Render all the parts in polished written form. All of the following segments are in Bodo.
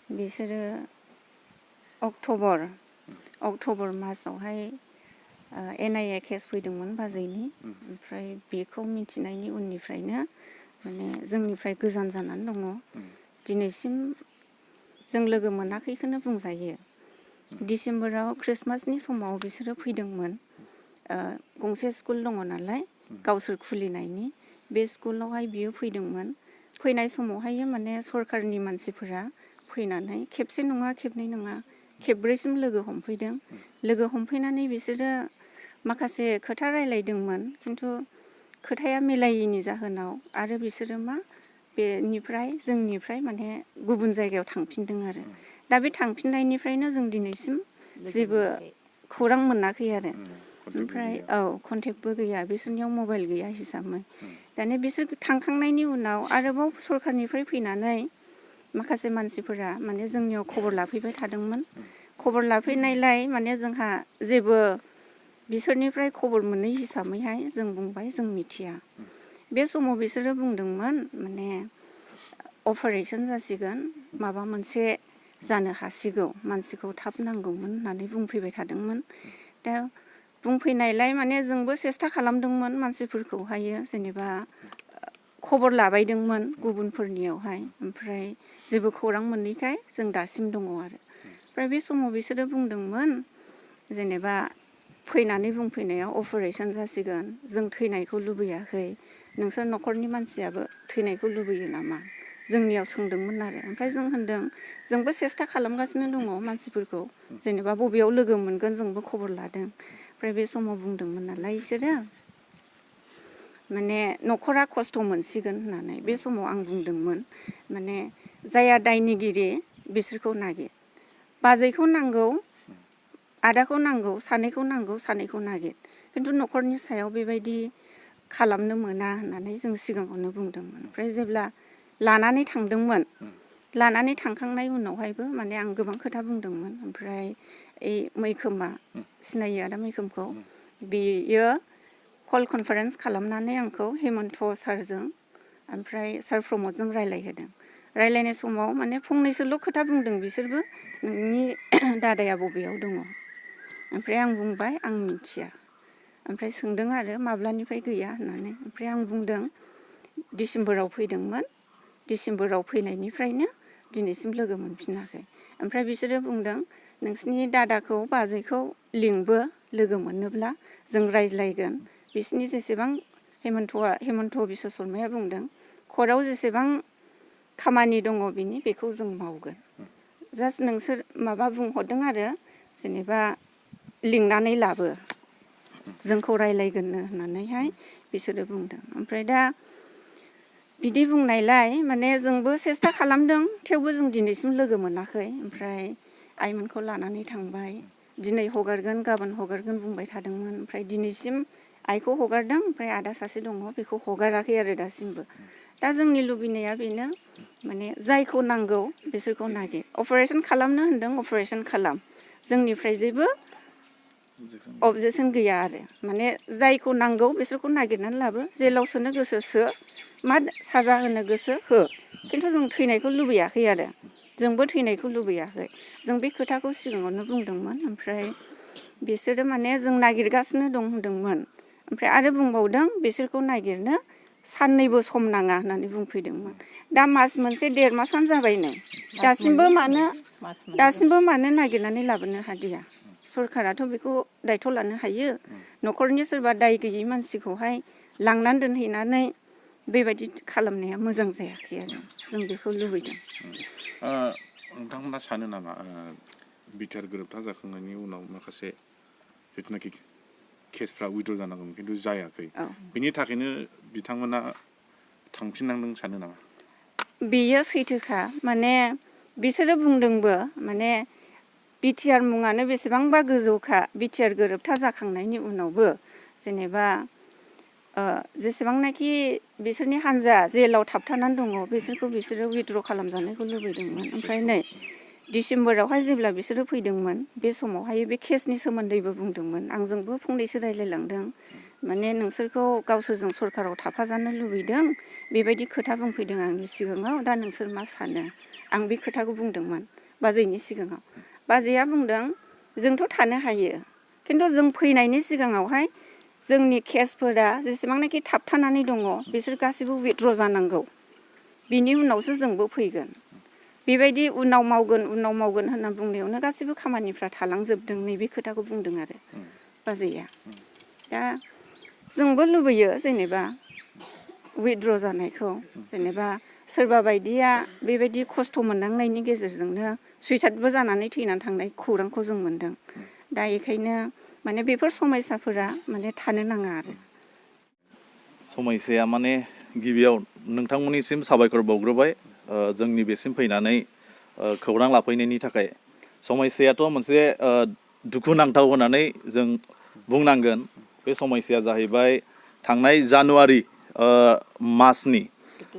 बिसोरो अक्ट'बर मासावहाय NIA केस फैदोंमोन बाजैनि ओमफ्राय बेखौ मिथिनायनि उननिफ्रायनो माने जोंनिफ्राय गोजान जानानै दङ दिनैसिम जों लोगो मोनाखैखौनो बुंजायो डिसेम्बराव क्रिसमासनि समाव बिसोरो फैदोंमोन गंसे स्कुल दङ नालाय गावसोर खुलिनायनि बे स्कुलावहाय बियो फैदोंमोन फैनाय समावहाय माने सरकारनि मानसिफोरा फैनानै खेबसे नङा खेबनै नङा खेबब्रैसिम लोगो हमफैदों लोगो हमफैनानै बिसोरो माखासे खोथा रायलायदोंमोन खिन्थु खोथाया मिलायैनि जाहोनाव आरो बिसोरो बेनिफ्राय जोंनिफ्राय माने गुबुन जायगायाव थांफिनदों आरो दा बे थांफिननायनिफ्रायनो जों दिनैसिम जेबो खौरां मोनाखै आरो ओमफ्राय कन्टेक्टबो गैया बिसोरनियाव मबाइल गैया हिसाबै दाने बिसोर थांखांनायनि उनाव आरोबाव सरकारनिफ्राय फैनानै माखासे मानसिफोरा माने जोंनियाव खबर लाफैबाय थादोंमोन खबर लाफैनायलाय माने जोंहा जेबो बिसोरनिफ्राय खबर मोनै हिसाबैहाय जों बुंबाय जों मिथिया बे समाव बिसोरो बुंदोंमोन माने अपारेशन जासिगोन माबा मोनसे जानो हासिगौ मानसिखौ थाब नांगौमोन होननानै बुंफैबाय थादोंमोन दा बुंफैनायलाय माने जोंबो सेस्था खालामदोंमोन मानसिफोरखौहायो जेनेबा खबर लाबायदोंमोन गुबुनफोरनियावहाय ओमफ्राय जेबो खौरां मोनैखाय जों दासिम दङ आरो ओमफ्राय बे समाव बिसोरो बुंदोंमोन जेनेबा फैनानै बुंफैनायाव अपारेशन जासिगोन जों थैनायखौ लुबैयाखै नोंसोर न'खरनि मानसियाबो थैनायखौ लुबैयो नामा जोंनियाव सोंदोंमोन आरो ओमफ्राय जों होनदों जोंबो सेस्था खालामगासिनो दङ मानसिफोरखौ जेनेबा बबेयाव लोगो मोनगोन जोंबो खबर लादों ओमफ्राय बे समाव बुंदोंमोन नालाय बिसोरो माने न'खरा खस्थ' मोनसिगोन होननानै बे समाव आं बुंदोंमोन माने जाया दायनिगिरि बिसोरखौ नागिर बाजैखौ नांगौ आदाखौ नांगौ सानैखौ नागिर खिन्थु न'खरनि सायाव बेबायदि खालामनो मोना होननानै जों सिगाङावनो बुंदोंमोन ओमफ्राय जेब्ला लानानै थांदोंमोन लानानै थांखांनाय उनावहायबो माने आं गोबां खोथा बुंदोंमोन ओमफ्राय मैखोमा सिनायो आदा मैखोमखौ बेयो कल कनफारेन्स खालामनानै आंखौ हेमन्त सारजों ओमफ्राय सार प्रमदजों रायलायहोदों रायलायनाय समाव माने फंनैसोल' खोथा बुंदों बिसोरबो नोंनि दादाया बबेयाव दङ ओमफ्राय आं बुंबाय आं मिथिया ओमफ्राय सोंदों आरो माब्लानिफ्राय गैया होननानै ओमफ्राय आं बुंदों डिसेम्बराव फैदोंमोन डिसेम्बराव फैनायनिफ्रायनो दिनैसिम लोगो मोनफिनाखै ओमफ्राय बिसोरो बुंदों नोंसिनि दादाखौ बाजैखौ लिंबो लोगो मोनोब्ला जों रायज्लायगोन बिसिनि जेसेबां हेमन्त बिश्व शर्माया बुंदों कर्टआव जेसेबां खामानि दङ बिनि बेखौ जों मावगोन जास्ट नोंसोर माबा बुंहरदों आरो जेनेबा लिंनानै लाबो जोंखौ रायलायगोननो होननानैहाय बिसोरो बुंदों ओमफ्राय दा बिदि बुंनायलाय माने जोंबो सेस्था खालामदों थेवबो जों दिनैसिम लोगो मोनाखै ओमफ्राय आइमोनखौ लानानै थांबाय दिनै हगारगोन गाबोन हगारगोन बुंबाय थादोंमोन ओमफ्राय दिनैसिम आइखौ हगारदों ओमफ्राय आदा सासे दङ बेखौ हगाराखै आरो दासिमबो दा जोंनि लुबैनाया बेनो माने जायखौ नांगौ बिसोरखौ नागिर अपारेशन खालामनो होनदों अपारेशन खालाम जोंनिफ्राय जेबो अबजेक्सन गैया आरो माने जायखौ नांगौ बिसोरखौ नागिरनानै लाबो जेलाव सोनो गोसो सो मा साजा होनो गोसो हो खिन्थु जों थैनायखौ लुबैयाखै आरो जोंबो थैनायखौ लुबैयाखै जों बे खोथाखौ सिगाङावनो बुंदोंमोन ओमफ्राय बिसोरो माने जों नागिरगासिनो दं होनदोंमोन ओमफ्राय आरो बुंबावदों बिसोरखौ नागिरनो साननैबो सम नाङा होननानै बुंफैदोंमोन दा मास मोनसे 1.5 मासानो जाबायनो दासिमबो मानो नागिरनानै लाबोनो हादिया सरकाराथ' बेखौ दायथ' लानो हायो न'खरनि सोरबा दाय गैयै मानसिखौहाय लांनानै दोनहैनानै बेबायदि खालामनाया मोजां जायाखै आरो जों बेखौ लुबैदों नोंथांमोना सानो नामा बिटिआर गोरोबथा जाखांनायनि उनाव माखासे जिथुनाखि केसफ्रा उइद्र' जानांगौमोन खिन्थु जायाखै बिनि थाखायनो बिथांमोना थांफिननांदों सानो नामा बेयो सैथोखा माने बिसोरो बुंदोंबो माने बिटिआर मुङानो बेसेबांबा गोजौखा बिटिआर गोरोबथा जाखांनायनि उनावबो जेनेबा जेसेबांनाखि बिसोरनि हान्जा जेलाव थाबथानानै दङ बिसोरो उइद्र' खालामजानायखौ लुबैदोंमोन ओमफ्राय नै डिसेम्बरावहाय जेब्ला बिसोरो फैदोंमोन बे समावहाय बे केसनि सोमोन्दैबो बुंदोंमोन आंजोंबो फंनैसो रायलायलांदों माने नोंसोरखौ गावसोरजों सरकाराव थाफाजानो लुबैदों बेबायदि खोथा बुंफैदों आंनि सिगाङाव दा नोंसोर मा सानो आं बे खोथाखौ बुंदोंमोन बाजैनि सिगाङाव बाजैया बुंदों जोंथ' थानो हायो खिन्थु जों फैनायनि सिगाङावहाय जोंनि केसफोरा जेसेबांनाखि थाबथानानै दङ बिसोर गासिबो उइथड्र जानांगौ बिनि उनावसो जोंबो फैगोन बेबायदि उनाव मावगोन होनना बुंनायावनो गासिबो खामानिफ्रा थालांजोबदों नैबे खोथाखौ बुंदों आरो बाजैया दा जोंबो लुबैयो जेनेबा उइथड्र जानायखौ जेनेबा सोरबा बायदिया बेबायदि खस्थ' मोननांनायनि गेजेरजोंनो सुइसाइडबो जानानै थैनानै थांनाय खौरांखौ जों मोनदों दा बेखायनो माने बेफोर समयसाफोरा माने थानो नाङा आरो समयसाया माने गिबियाव नोंथांमोननिसिम साबायखर बावग्रोबाय जोंनि बेसिम फैनानै खौरां लाफैनायनि थाखाय समयसायाथ' मोनसे दुखुनांथाव होननानै जों बुंनांगोन बे समयसाया जाहैबाय थांनाय जानुवारि मासनि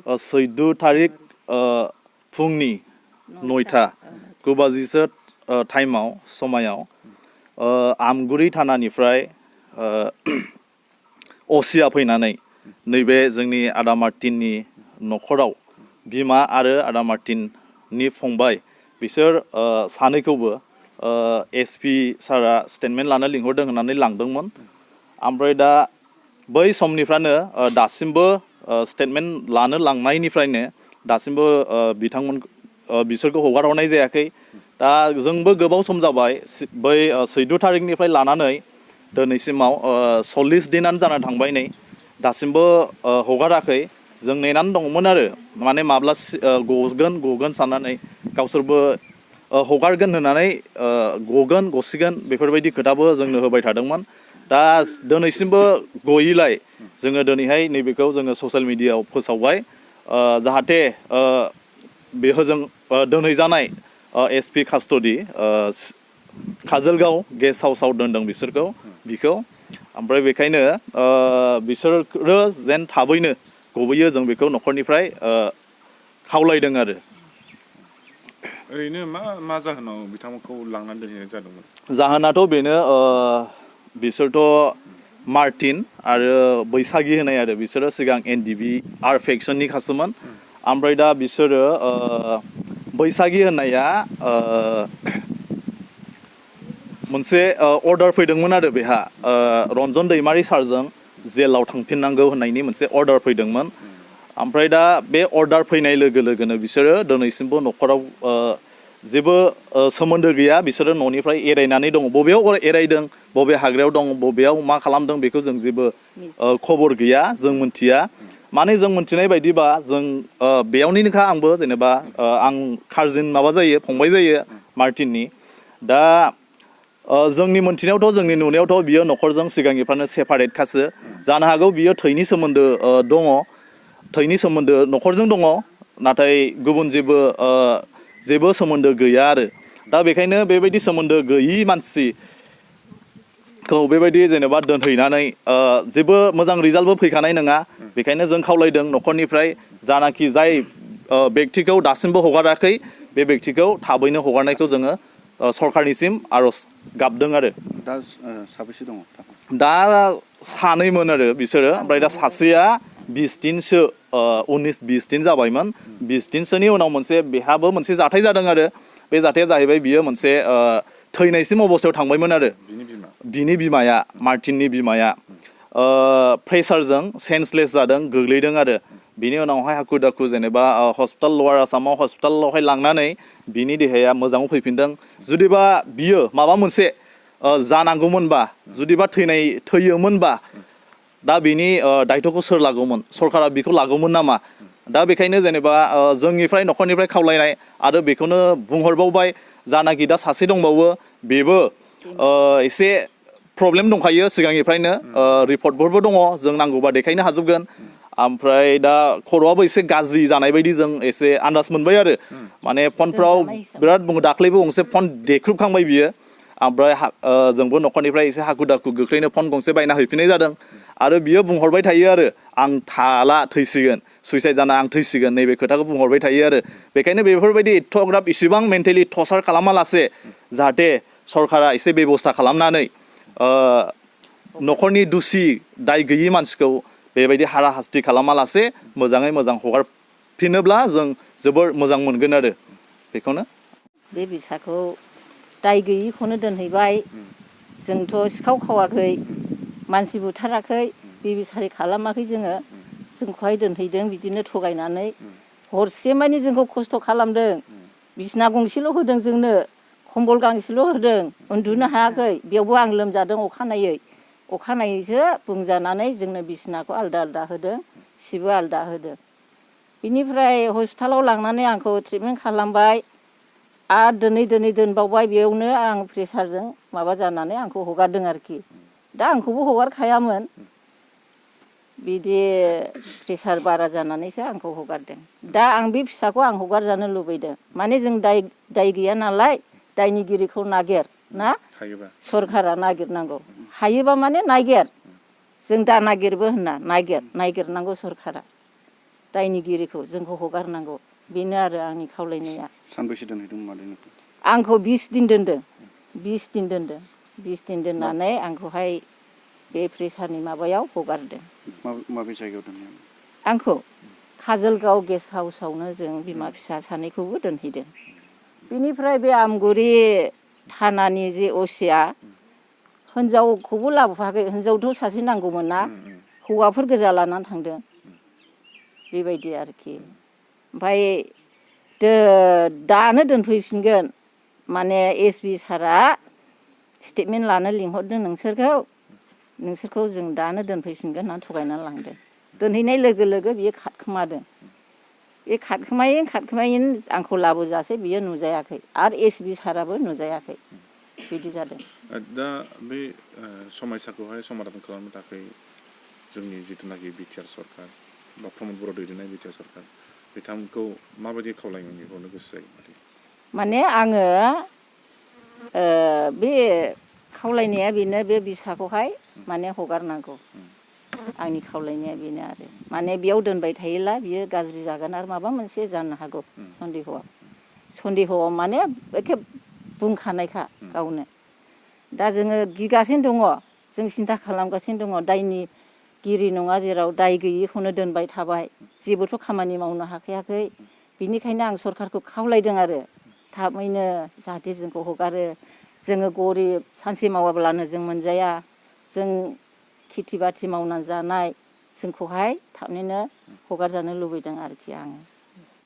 14 थारिख फुंनि 9टा 9 बाजिसो टाइमाव समायाव आमगुरि थानानिफ्राय असिया फैनानै नैबे जोंनि आदा मार्टिननि न'खराव बिमा आरो आदा मार्टिननि फंबाय बिसोर सानैखौबो SP सारा स्टेटमेन्ट लानो लिंहरदों होननानै लांदोंमोन ओमफ्राय दा बै समनिफ्रायनो दासिमबो स्टेटमेन्ट लानो लांनायनिफ्रायनो दासिमबो बिसोरखौ हगारहरनाय जायाखै दा जोंबो गोबाव सम जाबाय बै 14 थारिखनिफ्राय लानानै दिनैसिमाव 40 दिनानो जाना थांबाय नै दासिमबो हगाराखै जों नेनानै दङमोन आरो माने माब्ला गगोन साननानै गावसोरबो हगारगोन होननानै गसिगोन बेफोरबायदि खोथाबो जोंनो होबाय थादोंमोन दा दिनैसिमबो गयैलाय जोङो दिनैहाय नैबेखौ जोङो ससियेल मिडियायाव फोसावबाय जाहाथे बेहोजों दोनहैजानाय SP कास्ट'डि काजलगाव गेस्ट हाउसाव दोनदों बिखौ ओमफ्राय बेखायनो बिसोरो जेन थाबैनो गबोयो जों बेखौ न'खरनिफ्राय खावलायदों आरो ओरैनो मा जाहोनाव बिथांमोनखौ लांनानै दोनहैनाय जादोंमोन जाहोनाथ' बेनो बिसोरथ' मार्टिन आरो बैसागि होनाय आरो बिसोरो सिगां NDB आर फेक्सननि खासोमोन ओमफ्राय दा बिसोरो बैसागि होननाया मोनसे अर्डार फैदोंमोन आरो बेहा रन्जन दैमारि सारजों जेलाव थांफिननांगौ होननायनि मोनसे अर्डार फैदोंमोन ओमफ्राय दा बे अर्डार फैनाय लोगो लोगोनो बिसोरो दिनैसिमबो न'खराव जेबो सोमोन्दो गैया बिसोरो न'निफ्राय एरायनानै दङ बबेयाव एरायदों बबे हाग्रायाव दं बबेयाव मा खालामदों बेखौ जों जेबो खबर गैया जों मिथिया माने जों मिथिनाय बायदिबा जों बेयावनिनोखा आंबो जेनेबा आं काजिन माबा जायो फंबाय जायो मार्टिननि दा जोंनि मोनथिनायावथ' जोंनि नुनायावथ' बियो न'खरजों सिगांनिफ्रायनो सेपारेटखासो जानो हागौ बियो थैनि सोमोन्दो दङ थैनि सोमोन्दो न'खरजों दङ नाथाय गुबुन जेबो सोमोन्दो गैया आरो दा बेखायनो बेबायदि सोमोन्दो गैयि मानसिखौ बेबायदि जेनेबा दोनहैनानै जेबो मोजां रिजाल्टबो फैखानाय नङा बेखायनो जों खावलायदों न'खरनिफ्राय जानाखि जाय बेक्तिखौ दासिमबो हगाराखै बे बेक्तिखौ थाबैनो हगारनायखौ जोङो सरकारनिसिम आर'ज गाबदों आरो दा साबेसे दङ दा सानैमोन आरो बिसोरो ओमफ्राय दा सासेया 20 दिनसो 19-20 दिन जाबायमोन 20 दिनसोनि उनाव बेहाबो मोनसे जाथाय जादों आरो बे जाथाया जाहैबाय बियो मोनसे थैनायसिम अबस्थायाव थांबायमोन आरो बिनि बिमाया मार्टिननि बिमाया प्रेसारजों सेन्सलेस जादों गोग्लैदों आरो बिनि उनावहाय हाखु दाखु जेनेबा हस्पिटाल लवार आसामाव हस्पिटालावहाय लांनानै बिनि देहाया मोजाङाव फैफिनदों जुदिबा बियो माबा मोनसे जानांगौमोनबा जुदिबा थैयोमोनबा दा बिनि दायथ'खौ सोर लागौमोन सरकारा बेखौ लागौमोन नामा दा बेखायनो जेनेबा जोंनिफ्राय न'खरनिफ्राय खावलायनाय आरो बेखौनो बुंहरबावबाय जानाखि दा सासे दंबावो बेबो एसे प्रब्लेम दंखायो सिगांनिफ्रायनो रिपर्टफोरबो दङ जों नांगौबा देखायनो हाजोबगोन ओमफ्राय दा खर'आबो एसे गाज्रि जानाय बायदि जों एसे आन्दाज मोनबाय आरो माने फनफ्राव बिराद बुङो दाख्लैबो गंसे फन देख्रुबखांबाय बियो ओमफ्राय जोंबो न'खरनिफ्राय एसे हाखु दाखु गोख्रैनो फन गंसे बायना हैफिननाय जादों आरो बियो बुंहरबाय थायो आरो आं थाला थैसिगोन सुइसाइड जाना आं थैसिगोन नैबे खोथाखौ बुंहरबाय थायो आरो बेखायनो बेफोरबायदि एथ'ग्राब इसेबां मेन्टेलि टर्चार खालामालासे जाहाथे सरकारा एसे बेब'स्था खालामनानै न'खरनि दुसि दाय गैयि मानसिखौ बेबायदि हारा हास्ति खालामालासे मोजाङै मोजां हगारफिनोब्ला जों जोबोर मोजां मोनगोन आरो बेखौनो बे बिसाखौ दाय गैयिखौनो दोनहैबाय जोंथ' सिखाव खावाखै मानसि बुथाराखै बेबिसारि खालामाखै जोंखौहाय दोनहैदों बिदिनो थगायनानै हरसे मानि जोंखौ खस्थ' खालामदों बिसना गंसेल' होदों जोंनो खम्बल गांसेल' होदों उन्दुनो हायाखै बेयावबो आं लोमजादों अखानायैसो बुंजानानै जोंनो बिसनाखौ आलदा आलदा होदों सिबो आलदा होदों बिनिफ्राय हस्पिटालाव लांनानै आंखौ ट्रिटमेन्ट खालामबाय आरो दोनै दोनबावबाय बेयावनो आं प्रेसारजों माबा जानानै आंखौ हगारदों आरोखि दा आंखौबो हगारखायामोन बिदि प्रेसार बारा जानानैसो आंखौ हगारदों दा आं बे फिसाखौ आं हगारजानो लुबैदों माने जों दाय गैया नालाय दायनिगिरिखौ नागिर ना सरकारा नागिरनांगौ हायोबा माने नागिर जों दा नागिरबो होनना नागिरनांगौ सरकारा दायनिगिरिखौ जोंखौ हगारनांगौ बेनो आरो आंनि खावलायनाया सानबैसे दोनहैदोंमोन मादैनिखौ आंखौ 20 दिन दोनदों 20 दिन दोननानै आंखौहाय बे प्रेसारनि माबायाव हगारदों माबे जायगायाव दोनहैयो आंखौ काजलगाव गेस्ट हाउसावनो जों बिमा फिसा सानैखौबो दोनहैदों बिनिफ्राय बे आमगुरि थानानि जे असिया हिनजावखौबो लाबोफाखै हिनजावथ' सासे नांगौमोन ना हौवाफोर गोजा लानानै थांदों बेबायदि आरोखि ओमफ्राय दानो दोनफैफिनगोन माने SP सारआ स्टेटमेन्ट लानो लिंहरदों नोंसोरखौ जों दानो दोनफैफिनगोन होननानै थगायनानै लांदों दोनहैनाय लोगो लोगो बियो खारखोमादों बे खारखोमायैनो आंखौ लाबोजासे बियो नुजायाखै आरो SP साराबो नुजायाखै बिदि जादों दा बे समयसाखौहाय समाधान खालामनो थाखाय जोंनि जिथुनाखि बिटिआर सरकार बा प्रमद बर' दैदेननाय बिटिआर सरकार बिथांमोनखौ माबायदि खावलायनो बेखौनो गोसो जायो माने आङो बे खावलायनाया बेनो बे बिसाखौहाय माने हगारनांगौ आंनि खावलायनाया बेनो आरो माने बेयाव दोनबाय थायोब्ला बियो गाज्रि जागोन आरो माबा मोनसे जानो हागौ सन्देहआव माने एखे बुंखानायखा गावनो दा जोङो गिगासिनो दङ जों सिन्था खालामगासिनो दङ दायनिगिरि नङा जेराव दाय गैयिखौनो दोनबाय थाबाय जेबोथ' खामानि मावनो हाखायाखै बिनिखायनो आं सरकारखौ खावलायदों आरो थाबैनो जाहाथे जोंखौ हगारो जोङो गरिब सानसे मावाब्लानो जों मोनजाया जों खेथि बाथि मावनानै जानाय जोंखौहाय थाबैनो हगारजानो लुबैदों आरोखि आङो